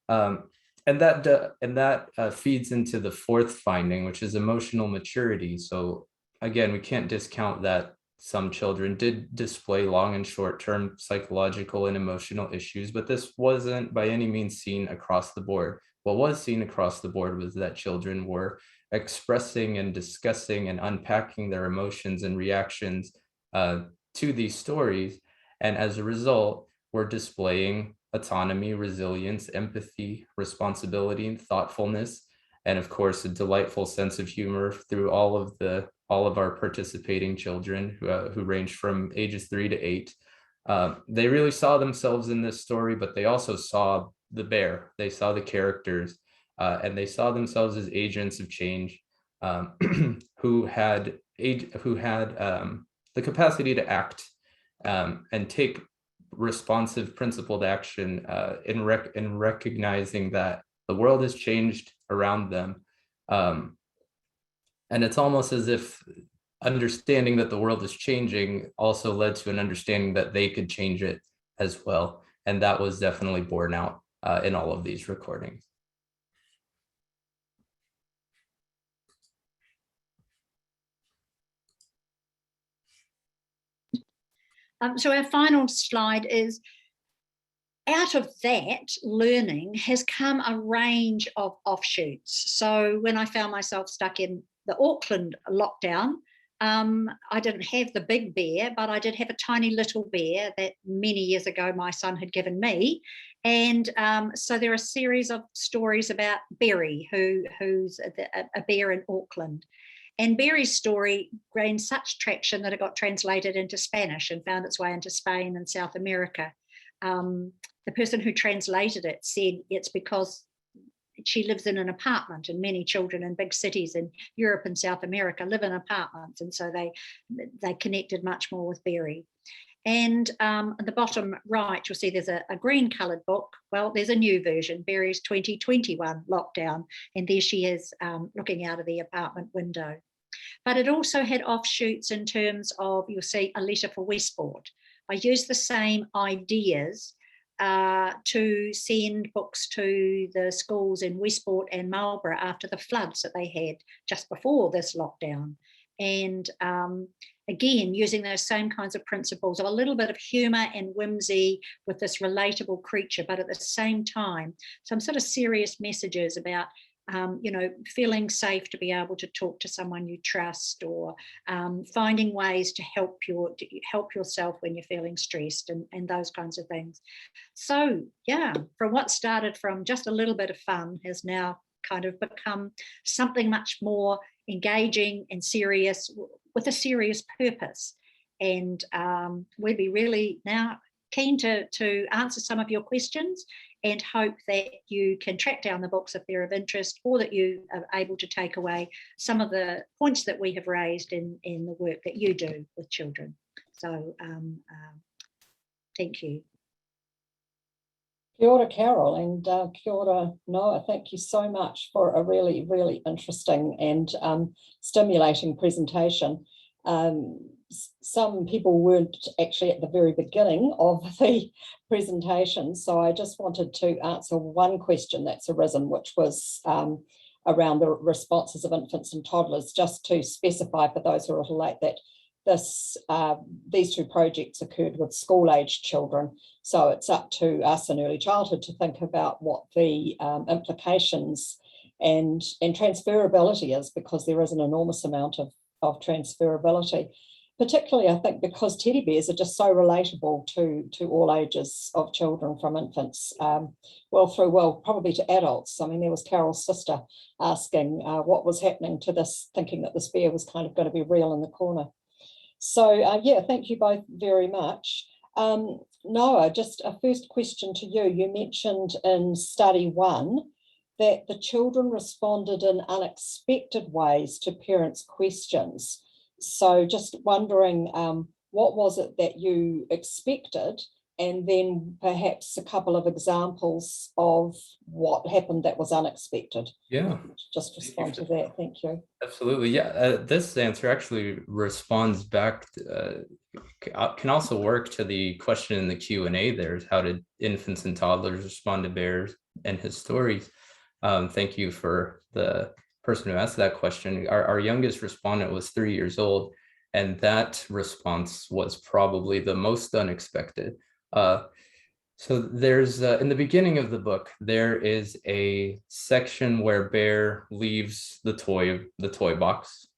And that feeds into the fourth finding, which is emotional maturity. So again, we can't discount that some children did display long and short-term psychological and emotional issues, but this wasn't by any means seen across the board. What was seen across the board was that children were expressing and discussing and unpacking their emotions and reactions to these stories. And as a result, we're displaying autonomy, resilience, empathy, responsibility, and thoughtfulness, and of course, a delightful sense of humor through all of our participating children who range from ages 3 to 8. They really saw themselves in this story, but they also saw the bear. They saw the characters, and they saw themselves as agents of change who had the capacity to act and take responsive, principled action in recognizing that the world has changed around them. And it's almost as if understanding that the world is changing also led to an understanding that they could change it as well. And that was definitely borne out in all of these recordings. So our final slide is, out of that learning has come a range of offshoots. So when I found myself stuck in the Auckland lockdown, I didn't have the big bear, but I did have a tiny little bear that many years ago my son had given me. And so there are a series of stories about Berry, who's a bear in Auckland. And Berry's story gained such traction that it got translated into Spanish and found its way into Spain and South America. The person who translated it said it's because she lives in an apartment, and many children in big cities in Europe and South America live in apartments, and so they connected much more with Berry. And at the bottom right, you'll see there's a green coloured book. Well, there's a new version, Berry's 2021 Lockdown, and there she is looking out of the apartment window. But it also had offshoots in terms of, you'll see, A Letter for Westport. I used the same ideas to send books to the schools in Westport and Marlborough after the floods that they had just before this lockdown. And again, using those same kinds of principles of a little bit of humour and whimsy with this relatable creature, but at the same time, some sort of serious messages about feeling safe to be able to talk to someone you trust, or finding ways to help yourself when you're feeling stressed, and those kinds of things. So yeah, from what started from just a little bit of fun has now kind of become something much more engaging and serious, with a serious purpose. And we'd be really now keen to answer some of your questions, and hope that you can track down the books if they're of interest, or that you are able to take away some of the points that we have raised in the work that you do with children. So thank you. Kia ora, Carol, and kia ora, Noah. Thank you so much for a really, really interesting and stimulating presentation. Some people weren't actually at the very beginning of the presentation, so I just wanted to answer one question that's arisen, which was around the responses of infants and toddlers, just to specify for those who are a little late that these two projects occurred with school-aged children. So it's up to us in early childhood to think about what the implications and transferability is, because there is an enormous amount of transferability, particularly, I think, because teddy bears are just so relatable to all ages of children, from infants, probably to adults. I mean, there was Carol's sister asking what was happening to this, thinking that this bear was kind of going to be real in the corner. So, yeah, thank you both very much. Noah, just a first question to you. You mentioned in study 1 that the children responded in unexpected ways to parents' questions. So just wondering, what was it that you expected? And then perhaps a couple of examples of what happened that was unexpected. Yeah. Just respond to that. Thank you. Absolutely. Yeah. This answer actually responds back, can also work to the question in the Q&A there, is how did infants and toddlers respond to bears and his stories? Thank you for the person who asked that question. Our youngest respondent was 3 years old, and that response was probably the most unexpected. So there's in the beginning of the book, there is a section where Bear leaves the toy box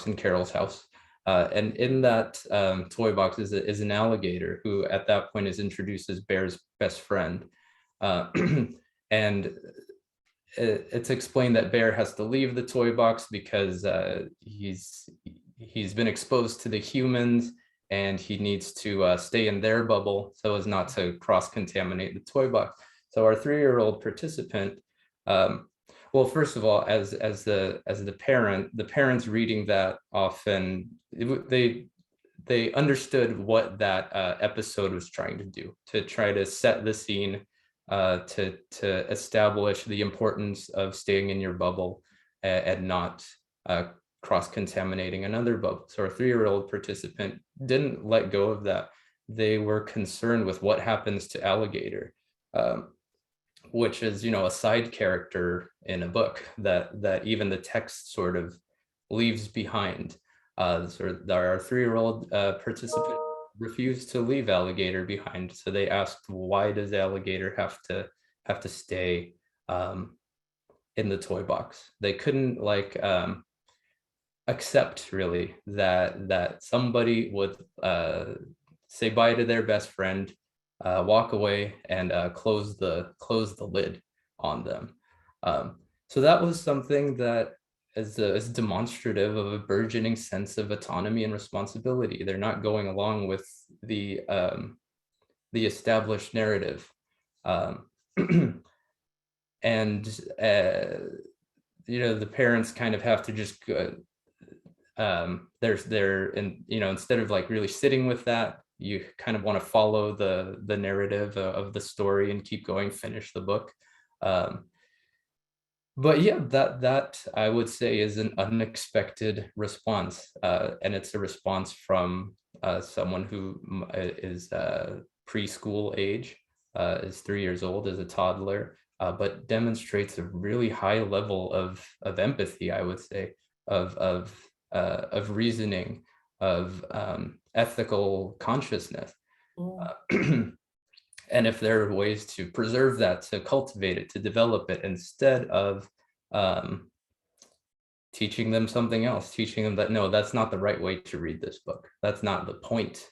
in Carol's house. And in that toy box is an alligator who at that point is introduced as Bear's best friend. And it's explained that Bear has to leave the toy box because he's been exposed to the humans, and he needs to stay in their bubble so as not to cross-contaminate the toy box. So our 3-year-old participant, well, first of all, as the parents reading that often, they understood what that episode was trying to do, to try to set the scene, to establish the importance of staying in your bubble and not cross-contaminating another bubble. So our 3-year-old participant didn't let go of that. They were concerned with what happens to alligator, which is, a side character in a book that even the text sort of leaves behind. Our 3-year-old participant refused to leave alligator behind. So they asked, why does alligator have to stay in the toy box? They couldn't accept really that somebody would say bye to their best friend, walk away, and close the lid on them. So that was something that is demonstrative of a burgeoning sense of autonomy and responsibility. They're not going along with the established narrative, and the parents kind of have to just instead of really sitting with that, you kind of want to follow the narrative of the story and keep going, finish the book. But yeah, that I would say is an unexpected response, and it's a response from someone who is preschool age, is 3 years old, is a toddler, but demonstrates a really high level of empathy, I would say, of reasoning, of ethical consciousness. And if there are ways to preserve that, to cultivate it, to develop it, instead of teaching them something else, teaching them that, no, that's not the right way to read this book. That's not the point.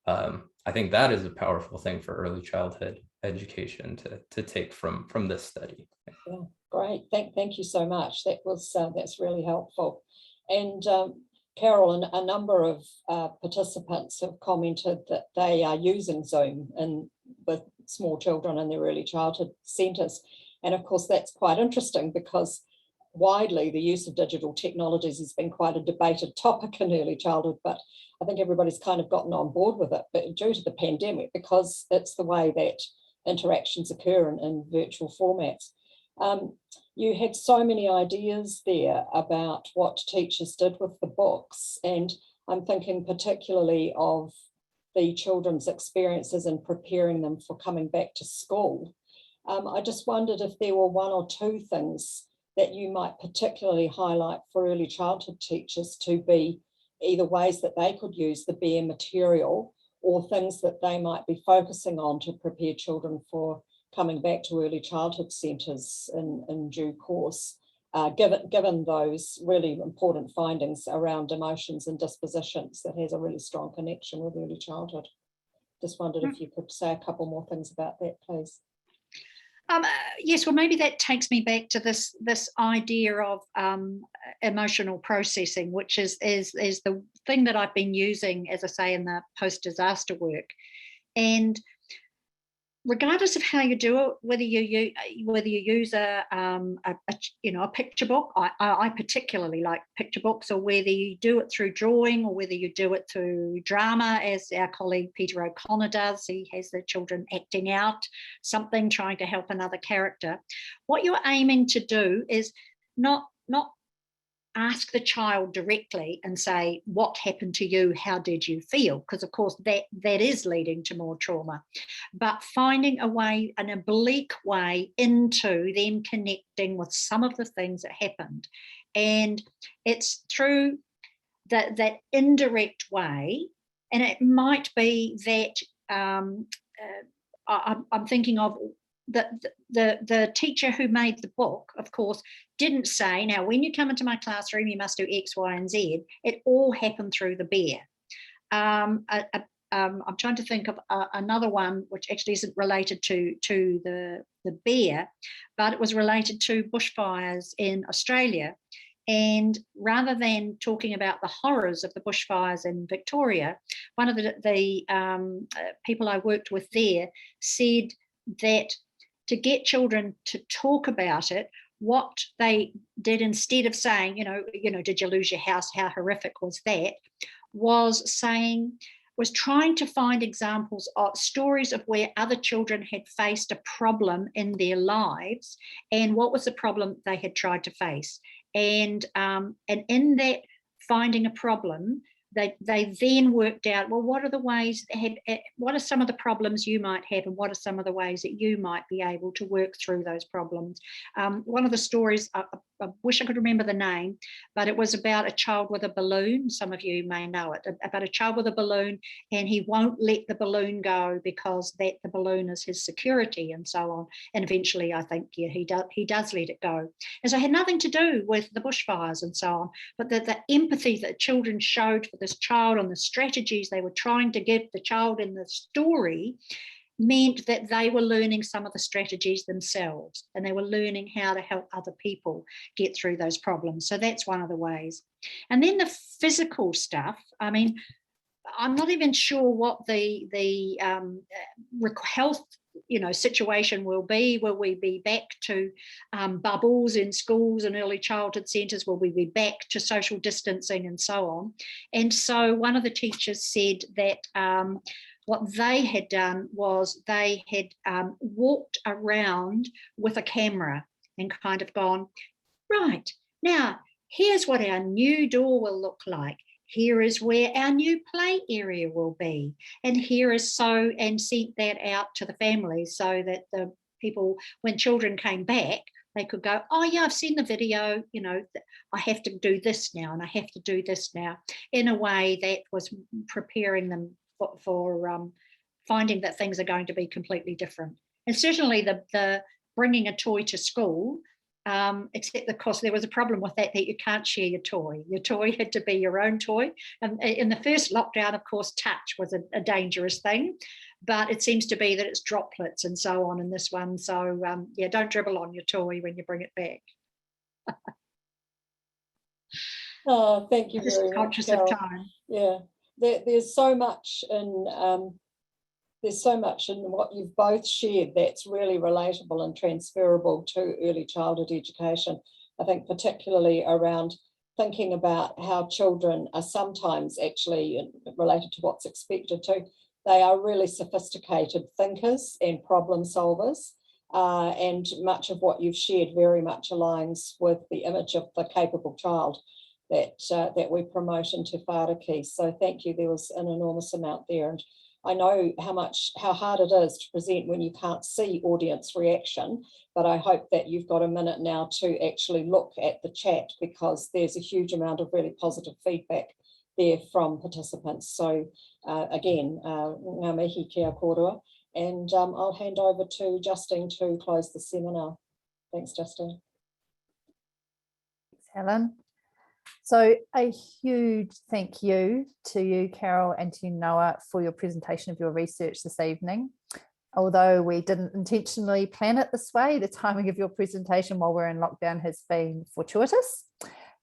I think that is a powerful thing for early childhood education to take from this study. Yeah, great. Thank you so much. That's really helpful. And Carol, and a number of participants have commented that they are using Zoom with small children in their early childhood centres. And of course, that's quite interesting because widely the use of digital technologies has been quite a debated topic in early childhood, but I think everybody's kind of gotten on board with it, but due to the pandemic, because it's the way that interactions occur in virtual formats. You had so many ideas there about what teachers did with the books, and I'm thinking particularly of the children's experiences in preparing them for coming back to school. I just wondered if there were one or two things that you might particularly highlight for early childhood teachers to be either ways that they could use the bare material or things that they might be focusing on to prepare children for coming back to early childhood centres in due course. given those really important findings around emotions and dispositions, that has a really strong connection with early childhood. Just wondered if you could say a couple more things about that, please. Yes, well, maybe that takes me back to this idea of emotional processing, which is the thing that I've been using, as I say, in the post-disaster work. And regardless of how you do it, whether you use a picture book, I particularly like picture books, or whether you do it through drawing, or whether you do it through drama, as our colleague Peter O'Connor does. He has the children acting out something, trying to help another character. What you're aiming to do is not ask the child directly and say, what happened to you? How did you feel? Because of course that is leading to more trauma, but finding a way, an oblique way into them connecting with some of the things that happened. And it's through that indirect way. And it might be that I'm thinking of the teacher who made the book, of course, didn't say, now, when you come into my classroom, you must do X, Y, and Z. It all happened through the bear. I'm trying to think of another one, which actually isn't related to the bear, but it was related to bushfires in Australia. And rather than talking about the horrors of the bushfires in Victoria, one of the people I worked with there said that to get children to talk about it, what they did, instead of saying, did you lose your house? How horrific was that? Was trying to find examples of stories of where other children had faced a problem in their lives, and what was the problem they had tried to face. And in that finding a problem, they then worked out, well, what are the ways, what are some of the problems you might have, and what are some of the ways that you might be able to work through those problems. One of the stories, I wish I could remember the name, but it was about a child with a balloon. Some of you may know it, about a child with a balloon, and he won't let the balloon go because the balloon is his security and so on. And eventually, I think, yeah, he does let it go. And so it had nothing to do with the bushfires and so on, but the empathy that children showed for this child and the strategies they were trying to give the child in the story meant that they were learning some of the strategies themselves, and they were learning how to help other people get through those problems. So that's one of the ways. And then the physical stuff, I mean, I'm not even sure what the health situation will be. Will we be back to bubbles in schools and early childhood centres? Will we be back to social distancing and so on? And so one of the teachers said that what they had done was they had walked around with a camera and kind of gone, right, now here's what our new door will look like. Here is where our new play area will be. And here is and sent that out to the families so that the people, when children came back, they could go, oh yeah, I've seen the video, I have to do this now and I have to do this now, in a way that was preparing them for finding that things are going to be completely different. And certainly the bringing a toy to school, except of course there was a problem with that you can't share your toy. Your toy had to be your own toy. And in the first lockdown, of course, touch was a dangerous thing, but it seems to be that it's droplets and so on in this one. So yeah, don't dribble on your toy when you bring it back. Oh, thank you very much. Conscious of time. Yeah, there's so much in what you've both shared that's really relatable and transferable to early childhood education. I think particularly around thinking about how children are sometimes actually, related to what's expected too, they are really sophisticated thinkers and problem solvers. And much of what you've shared very much aligns with the image of the capable child that we promote into whāriki. So thank you. There was an enormous amount there. And I know how hard it is to present when you can't see audience reaction, but I hope that you've got a minute now to actually look at the chat, because there's a huge amount of really positive feedback there from participants. So again, ngā mihi kia kōrua, and I'll hand over to Justine to close the seminar. Thanks, Justine. Helen. So a huge thank you to you, Carol, and to you, Noah, for your presentation of your research this evening. Although we didn't intentionally plan it this way, the timing of your presentation while we're in lockdown has been fortuitous,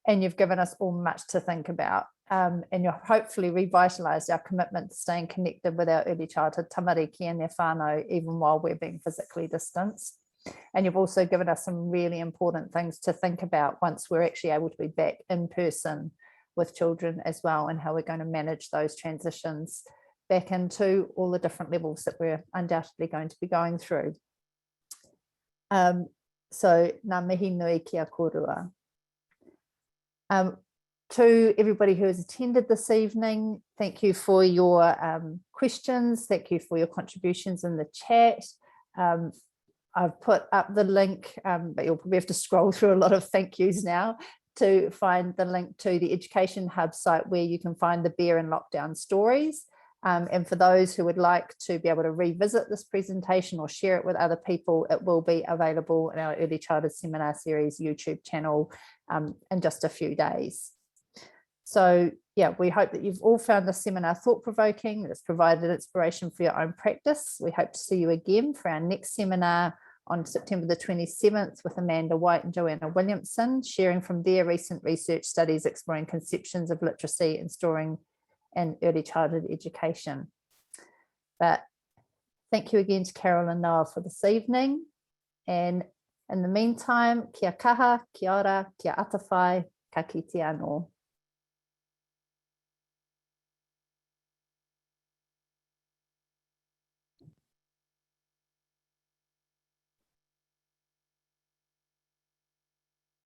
and you've given us all much to think about. And you've hopefully revitalised our commitment to staying connected with our early childhood tamariki and their whānau, even while we're being physically distanced. And you've also given us some really important things to think about once we're actually able to be back in person with children as well, and how we're going to manage those transitions back into all the different levels that we're undoubtedly going to be going through. So ngā mihi nui kia korua. To everybody who has attended this evening, thank you for your questions. Thank you for your contributions in the chat. I've put up the link, but you'll probably have to scroll through a lot of thank yous now to find the link to the Education Hub site where you can find the Bear in Lockdown stories. And for those who would like to be able to revisit this presentation or share it with other people, it will be available in our Early Childhood Seminar Series YouTube channel in just a few days. So yeah, we hope that you've all found this seminar thought-provoking, that it's provided inspiration for your own practice. We hope to see you again for our next seminar on September the 27th with Amanda White and Joanna Williamson, sharing from their recent research studies exploring conceptions of literacy and storing and early childhood education. But thank you again to Carol and Noah for this evening. And in the meantime, kia kaha, kia ora, kia atawhai, ka kite anō.